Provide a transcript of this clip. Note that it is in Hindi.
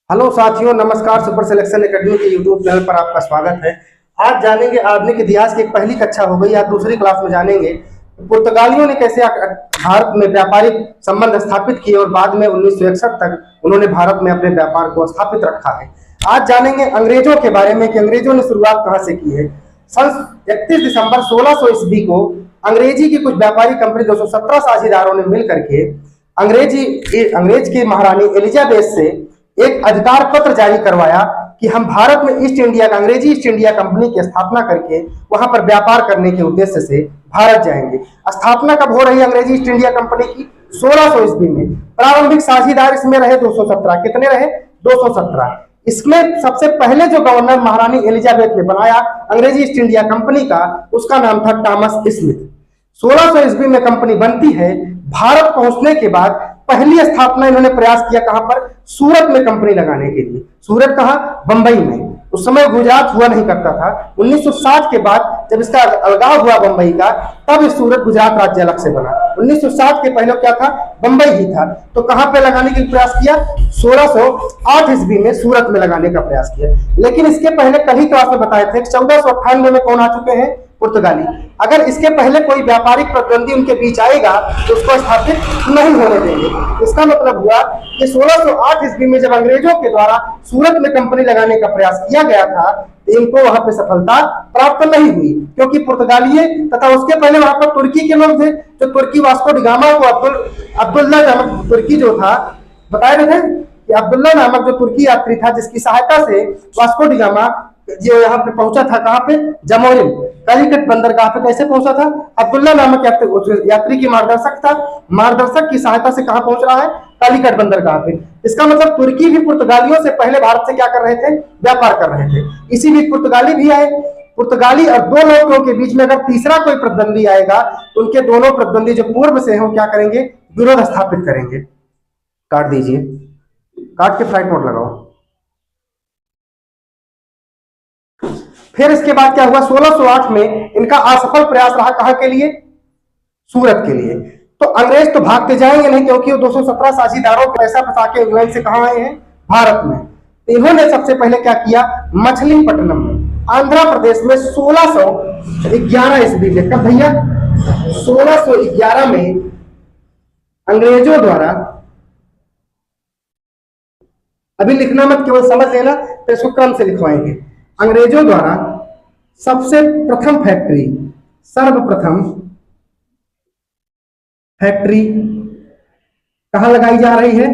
हेलो साथियों, नमस्कार। सुपर सिलेक्शन एकेडमी के यूट्यूब चैनल पर आपका स्वागत है। आज जानेंगे आधुनिक इतिहास की एक पहली कक्षा हो गई, आज दूसरी क्लास में जानेंगे पुर्तगालियों ने कैसे भारत में व्यापारिक संबंध स्थापित किए और बाद में 1961 तक उन्होंने भारत में अपने व्यापार को स्थापित रखा है। आज जानेंगे अंग्रेजों के बारे में कि अंग्रेजों ने शुरुआत कहाँ से की है। सन 31 दिसंबर 1600 ईस्वी को अंग्रेजी की कुछ व्यापारी कंपनी 217 साझेदारों ने मिल करके अंग्रेज की महारानी एलिजाबेथ से एक अधिकार पत्र जारी करवाया कि हम भारत में अंग्रेजी ईस्ट इंडिया कंपनी की स्थापना करके वहां पर व्यापार करने के उद्देश्य से भारत जाएंगे। स्थापना कब हो रही है अंग्रेजी ईस्ट इंडिया कंपनी की? 1600 ईस्वी में। प्रारंभिक साझेदार इसमें रहे 217। कितने रहे? 217। इसमें सबसे पहले जो गवर्नर महारानी एलिजाबेथ ने बनाया अंग्रेजी ईस्ट इंडिया कंपनी का, उसका नाम था टॉमस स्मिथ। 1600 ईस्वी में कंपनी बनती है। भारत पहुंचने के बाद पहली स्थापना इन्होंने प्रयास किया कहां पर? सूरत में कंपनी लगाने के लिए। सूरत कहां? बंबई में। उस समय गुजरात हुआ नहीं करता था। 1960 के बाद जब इसका अलगाव हुआ बंबई का, तब सूरत गुजरात राज्य अलग से बना। 1960 के पहले क्या था? बंबई ही था। तो कहां पे लगाने का प्रयास किया? 1608 ईस्वी में सूरत में लगाने का प्रयास किया। लेकिन इसके पहले कल ही क्लास में बताए थे 1498 में कौन आ चुके हैं? पुर्तगाली। अगर इसके पहले कोई व्यापारिक प्रतिद्वंदी उनके बीच आएगा तो उसको स्थापित नहीं होने देंगे। इसका मतलब हुआ कि 1608 ईस्वी में जब अंग्रेजों के द्वारा सूरत में कंपनी लगाने का प्रयास किया गया था, तो इनको वहां पे सफलता प्राप्त नहीं हुई, क्योंकि पुर्तगाली तथा उसके पहले वहां पर तुर्की के लोग थे। जो तुर्की वास्को डी गामा को अब्दुल्ला नामक तुर्की जो था, बताए थे कि अब्दुल्ला नामक जो तुर्की यात्री था, जिसकी सहायता से वास्को डी गामा जो यहाँ पे पहुंचा था, कहां पे? जमोरिन कालीकट बंदरगाह पे। कैसे पहुंचा था? अब्दुल्ला नामक यात्री की मार्गदर्शक की सहायता से कहां पहुंच रहा है? कालीकट बंदरगाह पे। इसका मतलब तुर्की भी पुर्तगालियों से पहले भारत से क्या कर रहे थे? व्यापार कर रहे थे। इसी बीच पुर्तगाली भी आए। पुर्तगाली और दो लोगों के बीच में अगर तीसरा कोई प्रतिद्वंदी आएगा तो उनके दोनों प्रतिद्वंदी जो पूर्व से हैं क्या करेंगे? विरोध स्थापित करेंगे। काट दीजिए, काट के फ्लाइट मोड लगाओ। फिर इसके बाद क्या हुआ? 1608 में इनका असफल प्रयास रहा। कहां के लिए? सूरत के लिए। तो अंग्रेज तो भागते जाएंगे नहीं, क्योंकि वो 217 साझेदारों को पैसा फंसा के इंग्लैंड से कहां आए हैं? भारत में। तो इन्होंने सबसे पहले क्या किया? मछलीपट्टनम में, आंध्र प्रदेश में 1611 ईस्वी में। कब भैया? 1611 में अंग्रेजों द्वारा, अभी लिखना मत, केवल समझ लेना, तो इसको क्रम से लिखवाएंगे। अंग्रेजों द्वारा सबसे प्रथम फैक्ट्री, सर्वप्रथम फैक्ट्री कहां लगाई जा रही है?